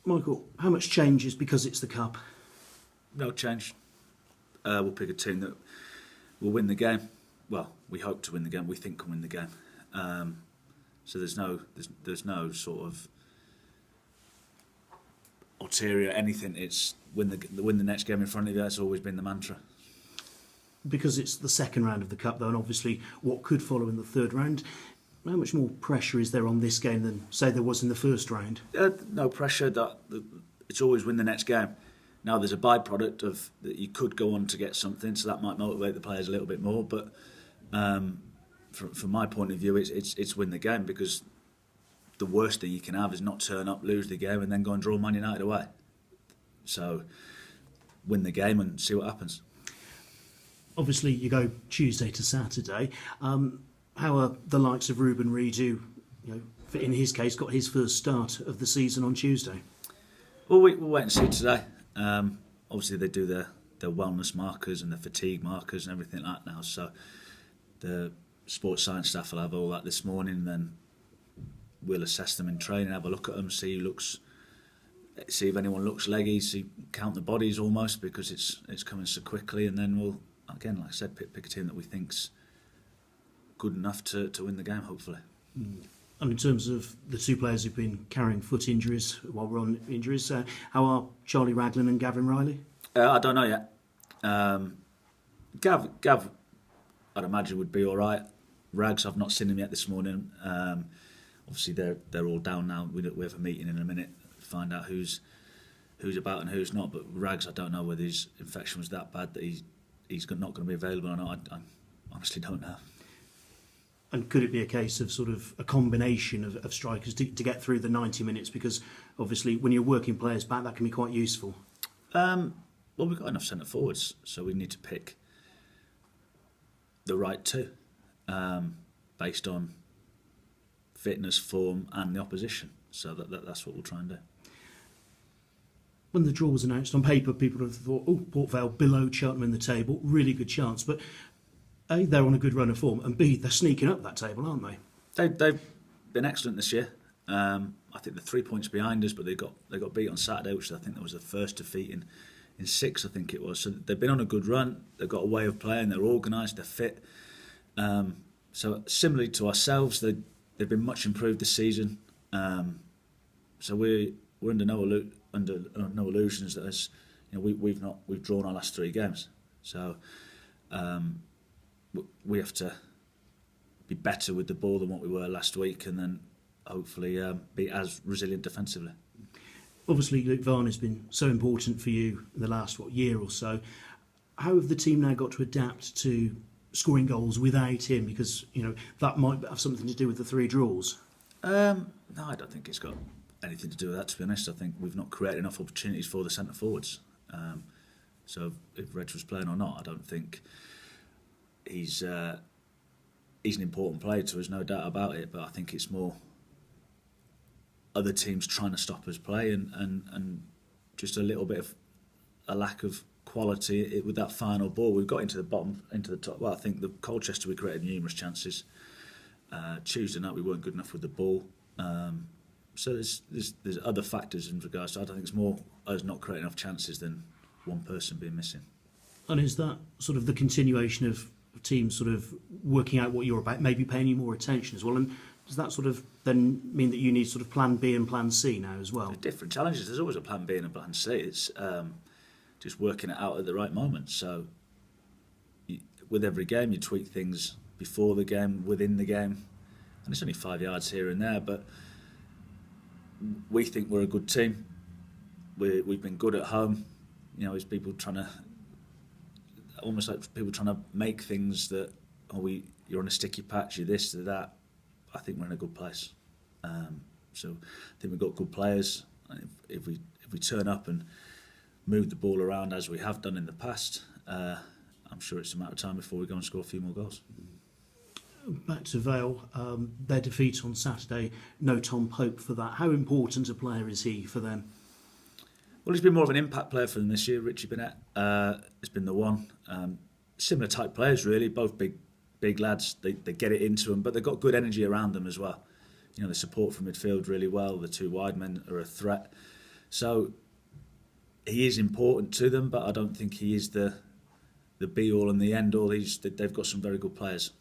Michael, how much changes because it's the Cup? No change. We'll pick a team that will win the game. Well, we hope to win the game. We think can win the game. So there's no sort of ulterior anything. It's win the next game in front of you. That's always been the mantra. Because it's the second round of the Cup, though, and obviously what could follow in the third round. How much more pressure is there on this game than, say, there was in the first round? No pressure. It's always win the next game. Now there's a byproduct of that you could go on to get something, so that might motivate the players a little bit more. But from my point of view, it's win the game, because the worst thing you can have is not turn up, lose the game, and then go and draw Man United away. So win the game and see what happens. Obviously, you go Tuesday to Saturday. How are the likes of Ruben Reid, who, in his case, got his first start of the season on Tuesday? Well, we'll wait and see today. Obviously, they do their wellness markers and the fatigue markers and everything like that now. So the sports science staff will have all that this morning, and then we'll assess them in training, have a look at them, see if anyone looks leggy, count the bodies almost, because it's coming so quickly, and then we'll, again, like I said, pick a team that we think's good enough to win the game, hopefully. And in terms of the two players who've been carrying foot injuries while we're on injuries, how are Charlie Raglan and Gavin Riley? I don't know yet. Gav, I'd imagine, would be all right. Rags, I've not seen him yet this morning. Obviously, they're all down now. We have a meeting in a minute to find out who's about and who's not. But Rags, I don't know whether his infection was that bad that he's not going to be available or not. I honestly don't know. And could it be a case of sort of a combination of strikers to get through the 90 minutes? Because obviously when you're working players back, that can be quite useful. Well, we've got enough centre forwards, so we need to pick the right two based on fitness, form and the opposition. So that's what we'll try and do. When the draw was announced, on paper people would have thought, Port Vale below Cheltenham in the table, really good chance. But A, they're on a good run of form, and B, they're sneaking up that table, aren't they? They've been excellent this year. I think they're 3 points behind us, but they got beat on Saturday, which I think that was the first defeat in 6, I think it was. So they've been on a good run. They've got a way of playing. They're organised. They're fit. So similarly to ourselves, they've been much improved this season. So we're under no illusions that we've drawn our last 3 games. So. We have to be better with the ball than what we were last week, and then hopefully be as resilient defensively. Obviously, Luke Varney has been so important for you in the last year or so. How have the team now got to adapt to scoring goals without him? Because that might have something to do with the 3 draws. No, I don't think it's got anything to do with that. To be honest, I think we've not created enough opportunities for the centre forwards. So if Reg was playing or not, I don't think. He's an important player to us, no doubt about it, but I think it's more other teams trying to stop us play and just a little bit of a lack of quality with that final ball. We've got into the top. Well, I think the Colchester, we created numerous chances. Tuesday night we weren't good enough with the ball. So there's other factors in regards to. I don't think it's more us not creating enough chances than one person being missing. And is that sort of the continuation of teams sort of working out what you're about, maybe paying you more attention as well? And does that sort of then mean that you need sort of plan B and plan C now as well? There's different challenges. There's always a plan B and a plan C. It's just working it out at the right moment. So with every game, you tweak things before the game, within the game. And it's only 5 yards here and there, but we think we're a good team. We've been good at home. It's people trying to... almost like people trying to make things that you're on a sticky patch, you're this, you're that. I think we're in a good place. So I think we've got good players. If we turn up and move the ball around as we have done in the past, I'm sure it's a matter of time before we go and score a few more goals. Back to Vale, their defeat on Saturday, no Tom Pope for that. How important a player is he for them? Well, he's been more of an impact player for them this year. Richie Bennett has been the one. Similar type players, really. Both big lads. They get it into them, but they've got good energy around them as well. They support from midfield really well. The 2 wide men are a threat. So he is important to them, but I don't think he is the be all and the end all. They've got some very good players.